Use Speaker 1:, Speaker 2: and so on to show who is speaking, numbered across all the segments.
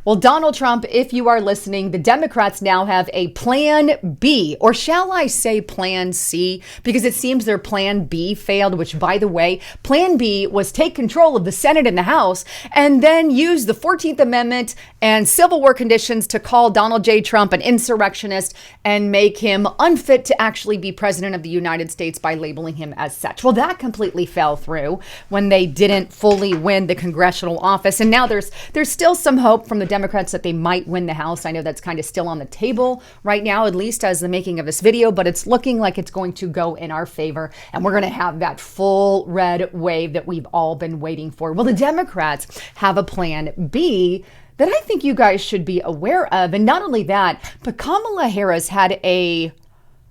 Speaker 1: Well, Donald Trump, if you are listening, the Democrats now have a plan B, or shall I say plan C, because it seems their plan B failed, which, by the way, plan B was take control of the Senate and the House and then use the 14th Amendment and Civil War conditions to call Donald J. Trump an insurrectionist and make him unfit to actually be president of the United States by labeling him as such. Well, that completely fell through when they didn't fully win the congressional office. And now there's still some hope from the Democrats that they might win the House. I know that's kind of still on the table right now, at least as the making of this video, but it's looking like it's going to go in our favor. And we're going to have that full red wave that we've all been waiting for. Well, the Democrats have a plan B that I think you guys should be aware of. And not only that, but Kamala Harris had a,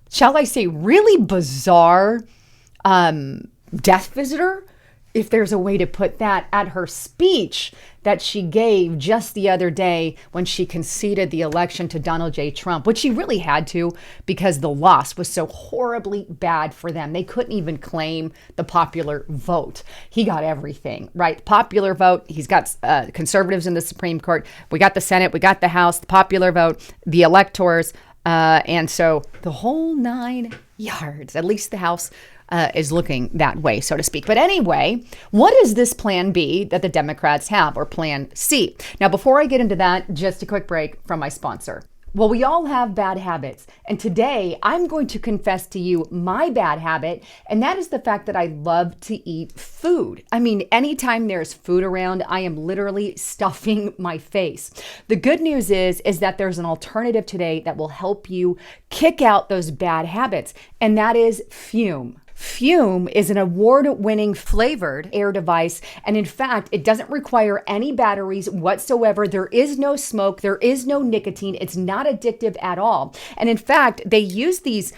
Speaker 1: shall I say, really bizarre death visitor, if there's a way to put that, at her speech that she gave just the other day when she conceded the election to Donald J. Trump, which she really had to because the loss was so horribly bad for them. They couldn't even claim the popular vote. He got everything, right? Popular vote. He's got conservatives in the Supreme Court. We got the Senate. We got the House, the popular vote, the electors. And so the whole 9 yards, at least the House is looking that way, so to speak. But anyway, what is this plan B that the Democrats have, or plan C? Now, before I get into that, just a quick break from my sponsor. Well, we all have bad habits. And today I'm going to confess to you my bad habit. And that is the fact that I love to eat food. I mean, anytime there's food around, I am literally stuffing my face. The good news is that there's an alternative today that will help you kick out those bad habits. And that is Fume. Fume is an award-winning flavored air device, and in fact, it doesn't require any batteries whatsoever. There is no smoke, there is no nicotine. It's not addictive at all. And in fact, they use these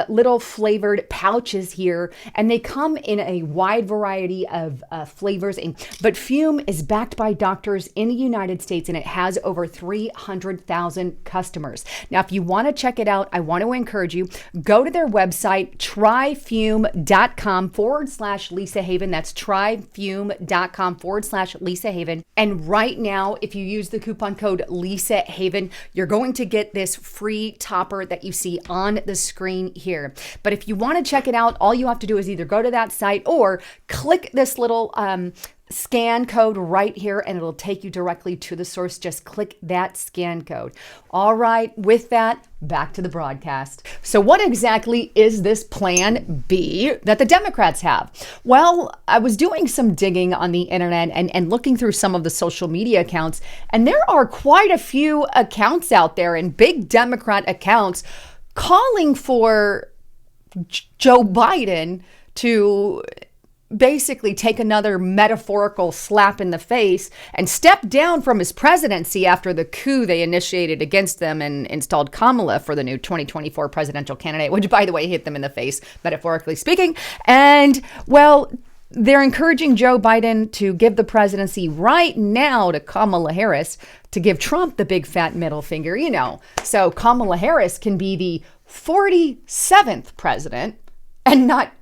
Speaker 1: little flavored pouches here, and they come in a wide variety of flavors. But Fume is backed by doctors in the United States, and it has over 300,000 customers. Now, if you want to check it out, I want to encourage you, go to their website, tryfume.com/Lisa Haven. That's tryfume.com/Lisa Haven. And right now, if you use the coupon code Lisa Haven, you're going to get this free topper that you see on the screen here. But if you want to check it out, all you have to do is either go to that site or click this little scan code right here, and it'll take you directly to the source. Just click that scan code. All right, with that, back to the broadcast. So what exactly is this plan B that the Democrats have? Well, I was doing some digging on the internet and looking through some of the social media accounts, and there are quite a few accounts out there, and big Democrat accounts, calling for Joe Biden to basically take another metaphorical slap in the face and step down from his presidency after the coup they initiated against them and installed Kamala for the new 2024 presidential candidate, which, by the way, hit them in the face, metaphorically speaking. And, well, they're encouraging Joe Biden to give the presidency right now to Kamala Harris, to give Trump the big fat middle finger, you know, so Kamala Harris can be the 47th president and not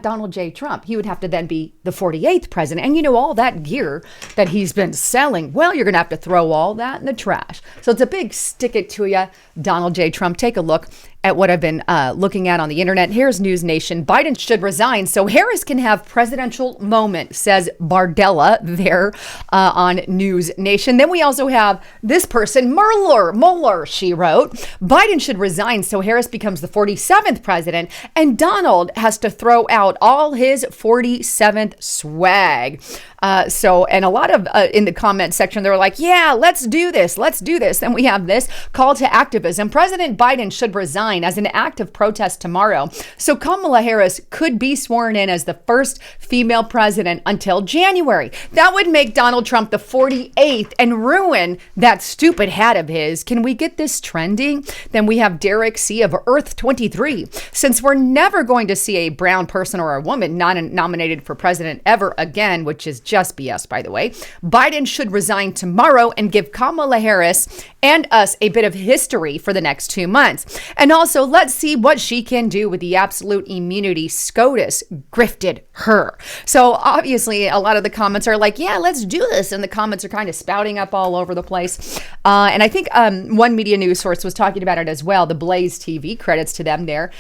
Speaker 1: Donald J. Trump. He would have to then be the 48th president. And you know, all that gear that he's been selling, well, you're going to have to throw all that in the trash. So it's a big stick it to you, Donald J. Trump. Take a look at what I've been looking at on the internet. Here's News Nation. Biden should resign so Harris can have presidential moment, says Bardella there on News Nation. Then we also have this person, Mueller, she wrote, Biden should resign so Harris becomes the 47th president, and Donald has to throw out all his 47th swag. And a lot of in the comment section, they were like, yeah, let's do this. Then we have this call to activism. President Biden should resign as an act of protest tomorrow, so Kamala Harris could be sworn in as the first female president until January. That would make Donald Trump the 48th and ruin that stupid hat of his. Can we get this trending? Then we have Derek C. of Earth 23. Since we're never going to see a brown person or a woman nominated for president ever again, which is just BS, by the way. Biden should resign tomorrow and give Kamala Harris and us a bit of history for the next 2 months. And also, let's see what she can do with the absolute immunity SCOTUS grifted her. So obviously, a lot of the comments are like, yeah, let's do this. And the comments are kind of spouting up all over the place. And I think one media news source was talking about it as well. The Blaze TV, credits to them there.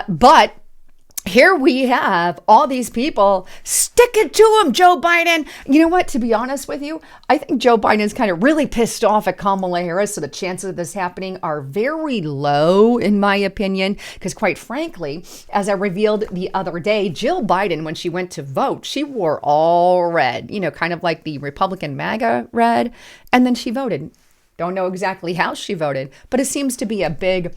Speaker 1: But here we have all these people. Stick it to him, Joe Biden. You know what? To be honest with you, I think Joe Biden's kind of really pissed off at Kamala Harris. So the chances of this happening are very low, in my opinion, because quite frankly, as I revealed the other day, Jill Biden, when she went to vote, she wore all red, kind of like the Republican MAGA red. And then she voted. Don't know exactly how she voted, but it seems to be a big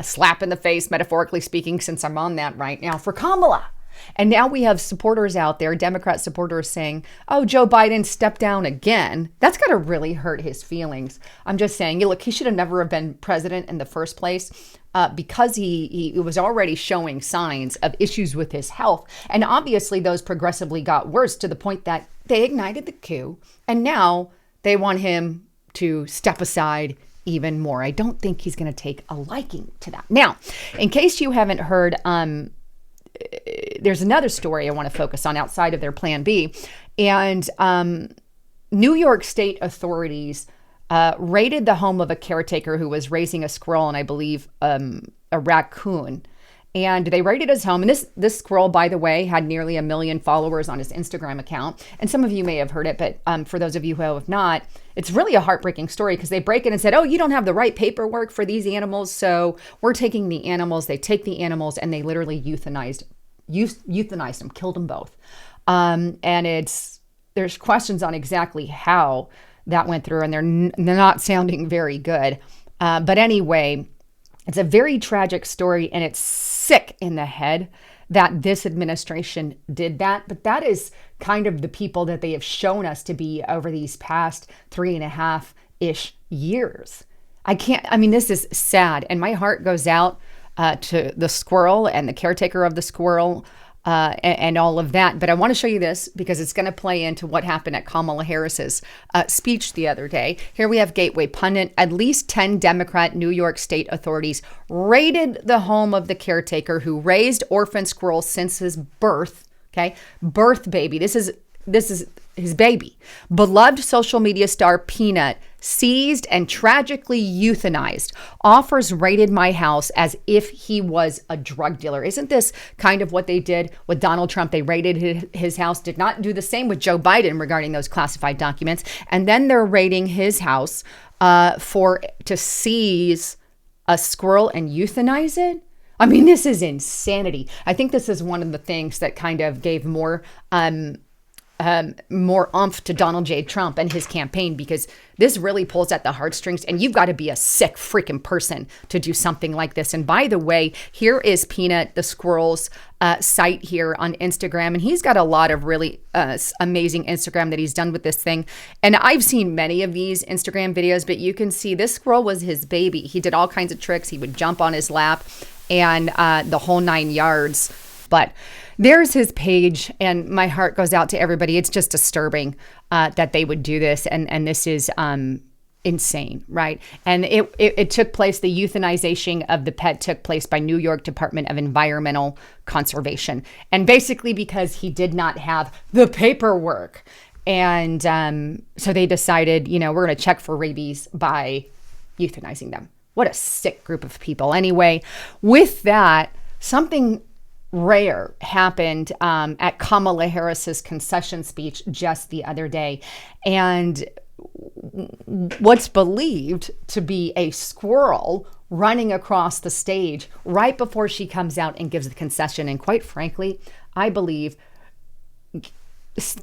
Speaker 1: slap in the face, metaphorically speaking, since I'm on that right now, for Kamala. And now we have supporters out there, Democrat supporters saying, oh, Joe Biden stepped down again. That's got to really hurt his feelings. I'm just saying, look, he should have never have been president in the first place because he was already showing signs of issues with his health. And obviously those progressively got worse to the point that they ignited the coup. And now they want him to step aside even more. I don't think he's going to take a liking to that. Now, in case you haven't heard, there's another story I want to focus on outside of their Plan B. And New York State authorities raided the home of a caretaker who was raising a squirrel and I believe a raccoon. And they raided his home. And this squirrel, by the way, had nearly 1 million followers on his Instagram account. And some of you may have heard it, but for those of you who have not, it's really a heartbreaking story because they break in and said, oh, you don't have the right paperwork for these animals. So we're taking the animals. They take the animals and they literally euthanized them, killed them both. And there's questions on exactly how that went through, and they're not sounding very good. But anyway, it's a very tragic story, and it's sick in the head that this administration did that. But that is kind of the people that they have shown us to be over these past 3.5-ish years. This is sad. And my heart goes out to the squirrel and the caretaker of the squirrel and all of that. But I want to show you this because it's going to play into what happened at Kamala Harris's speech the other day. Here we have Gateway Pundit. At least 10 Democrat New York State authorities raided the home of the caretaker who raised orphan squirrels since his birth. Okay, birth baby. This is his baby. Beloved social media star Peanut seized and tragically euthanized. Offers raided my house as if he was a drug dealer. Isn't this kind of what they did with Donald Trump? They raided his house, did not do the same with Joe Biden regarding those classified documents. And then they're raiding his house to seize a squirrel and euthanize it. I mean, this is insanity. I think this is one of the things that kind of gave more oomph to Donald J. Trump and his campaign, because this really pulls at the heartstrings, and you've got to be a sick freaking person to do something like this. And by the way, here is Peanut, the squirrel's site here on Instagram, and he's got a lot of really amazing Instagram that he's done with this thing. And I've seen many of these Instagram videos, but you can see this squirrel was his baby. He did all kinds of tricks. He would jump on his lap and the whole 9 yards. But there's his page, and my heart goes out to everybody. It's just disturbing that they would do this, and this is insane, right? And it took place, the euthanization of the pet took place by New York Department of Environmental Conservation, and basically because he did not have the paperwork. And so they decided, we're going to check for rabies by euthanizing them. What a sick group of people. Anyway, with that, something rare happened at Kamala Harris's concession speech just the other day. And what's believed to be a squirrel running across the stage right before she comes out and gives the concession. And quite frankly, I believe,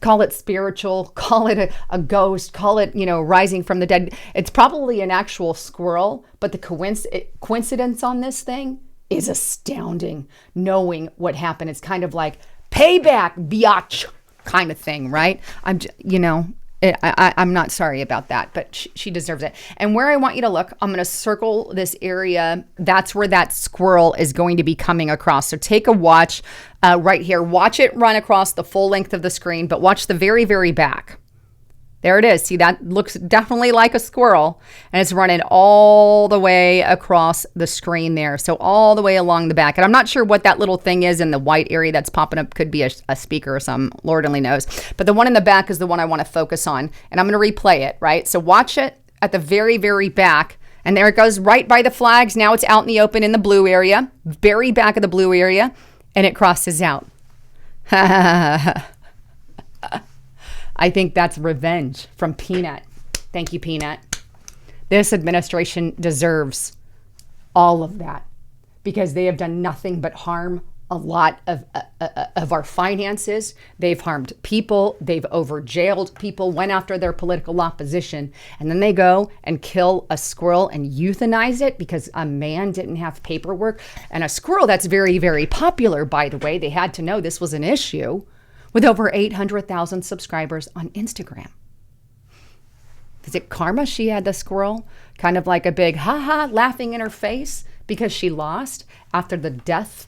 Speaker 1: call it spiritual, call it a ghost, call it, rising from the dead. It's probably an actual squirrel, but the coincidence on this thing is astounding, knowing what happened. It's kind of like payback, biatch kind of thing, right? I'm not sorry about that, but she deserves it. And where I want you to look, I'm going to circle this area. That's where that squirrel is going to be coming across. So take a watch right here. Watch it run across the full length of the screen, but watch the very, very back. There it is. See, that looks definitely like a squirrel, and it's running all the way across the screen there. So all the way along the back. And I'm not sure what that little thing is in the white area that's popping up. Could be a speaker or something. Lord only knows. But the one in the back is the one I want to focus on. And I'm going to replay it, right? So watch it at the very, very back. And there it goes right by the flags. Now it's out in the open in the blue area, very back of the blue area, and it crosses out. I think that's revenge from Peanut. Thank you, Peanut. This administration deserves all of that because they have done nothing but harm a lot of our finances. They've harmed people. They've overjailed people, went after their political opposition, and then they go and kill a squirrel and euthanize it because a man didn't have paperwork. And a squirrel that's very, very popular, by the way. They had to know this was an issue. With over 800,000 subscribers on Instagram. Is it karma she had the squirrel? Kind of like a big ha-ha laughing in her face because she lost after the death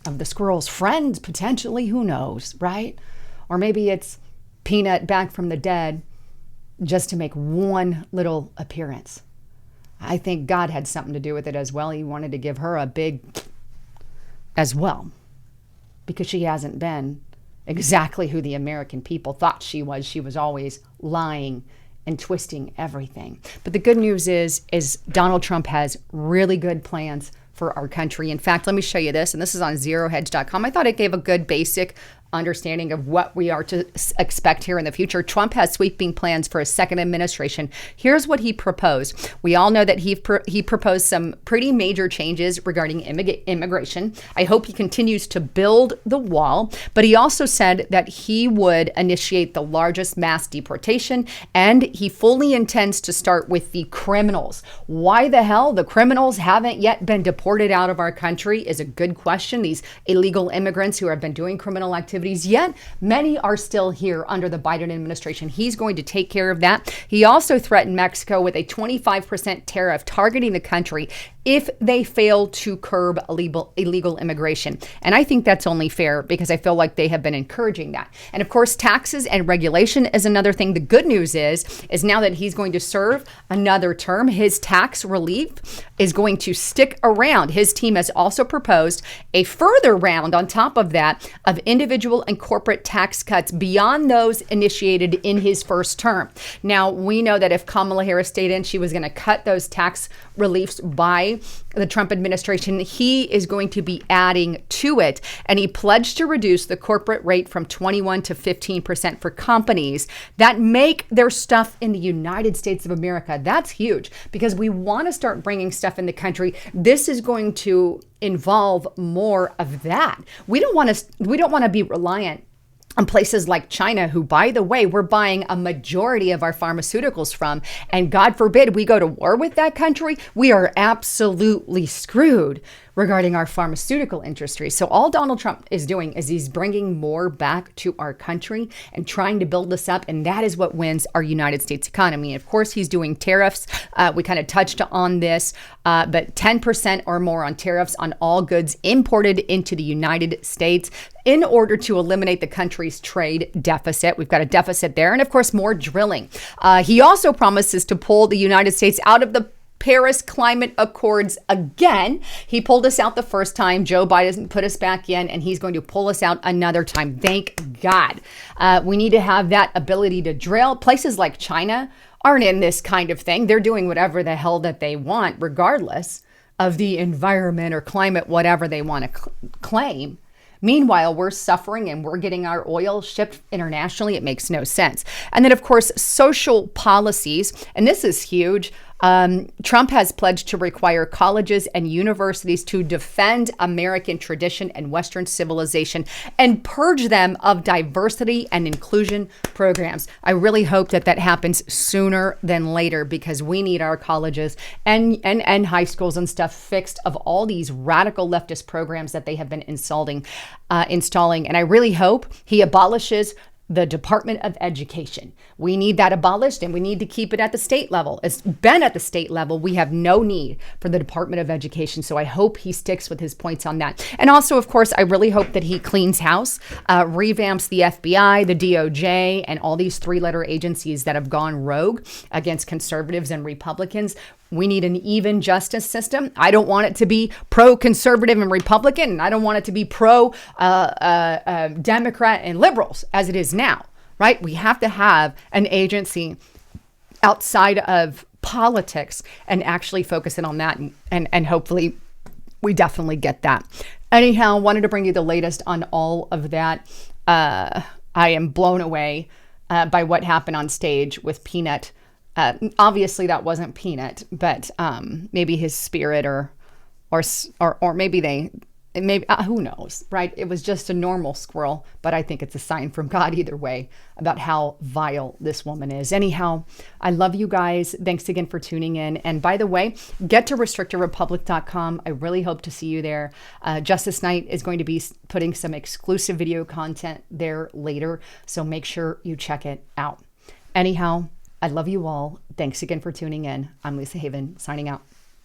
Speaker 1: of the squirrel's friend, potentially, who knows, right? Or maybe it's Peanut back from the dead just to make one little appearance. I think God had something to do with it as well. He wanted to give her a big as well because she hasn't been exactly who the American people thought she was. She was always lying and twisting everything. But the good news is Donald Trump has really good plans for our country. In fact, let me show you this, and this is on zerohedge.com. I thought it gave a good basic understanding of what we are to expect here in the future. Trump has sweeping plans for a second administration. Here's what he proposed. We all know that he proposed some pretty major changes regarding immigration. I hope he continues to build the wall, but he also said that he would initiate the largest mass deportation, and he fully intends to start with the criminals. Why the hell the criminals haven't yet been deported out of our country is a good question. These illegal immigrants who have been doing criminal activity, yet many are still here under the Biden administration. He's going to take care of that. He also threatened Mexico with a 25% tariff targeting the country if they fail to curb illegal immigration. And I think that's only fair because I feel like they have been encouraging that. And of course, taxes and regulation is another thing. The good news is now that he's going to serve another term, his tax relief is going to stick around. His team has also proposed a further round on top of that of individual and corporate tax cuts beyond those initiated in his first term. Now, we know that if Kamala Harris stayed in, she was going to cut those tax reliefs by the Trump administration. He is going to be adding to it, and he pledged to reduce the corporate rate from 21 to 15% for companies that make their stuff in the United States of America. That's huge because we want to start bringing stuff in the country. This is going to involve more of that. We don't want to be reliant on places like China, who, by the way, we're buying a majority of our pharmaceuticals from. And God forbid we go to war with that country, we are absolutely screwed regarding our pharmaceutical industry. So all Donald Trump is doing is he's bringing more back to our country and trying to build this up. And that is what wins our United States economy. And of course, he's doing tariffs. We kind of touched on this, but 10% or more on tariffs on all goods imported into the United States in order to eliminate the country's trade deficit. We've got a deficit there. And of course, more drilling. He also promises to pull the United States out of the Paris Climate Accords again. He pulled us out the first time. Joe Biden put us back in, and he's going to pull us out another time. Thank God. We need to have that ability to drill. Places like China aren't in this kind of thing. They're doing whatever the hell that they want, regardless of the environment or climate, whatever they want to claim. Meanwhile, we're suffering and we're getting our oil shipped internationally. It makes no sense. And then, of course, social policies. And this is huge. Trump has pledged to require colleges and universities to defend American tradition and Western civilization and purge them of diversity and inclusion programs. I really hope that that happens sooner than later because we need our colleges and high schools and stuff fixed of all these radical leftist programs that they have been installing. And I really hope he abolishes the Department of Education. We need that abolished, and we need to keep it at the state level. It's been at the state level. We have no need for the Department of Education. So I hope he sticks with his points on that. And also, of course, I really hope that he cleans house, revamps the FBI, the DOJ, and all these three-letter agencies that have gone rogue against conservatives and Republicans. We need an even justice system. I don't want it to be pro-conservative and Republican, and I don't want it to be pro-Democrat and liberals as it is now, right? We have to have an agency outside of politics and actually focus in on that, and hopefully we definitely get that. Anyhow, wanted to bring you the latest on all of that. I am blown away by what happened on stage with Peanut. Obviously that wasn't Peanut, but maybe his spirit or maybe who knows, right? It was just a normal squirrel, but I think it's a sign from God either way about how vile this woman is. Anyhow, I love you guys. Thanks again for tuning in. And by the way, get to restrictedrepublic.com. I really hope to see you there. Justice Night is going to be putting some exclusive video content there later, so make sure you check it out. Anyhow, I love you all. Thanks again for tuning in. I'm Lisa Haven, signing out.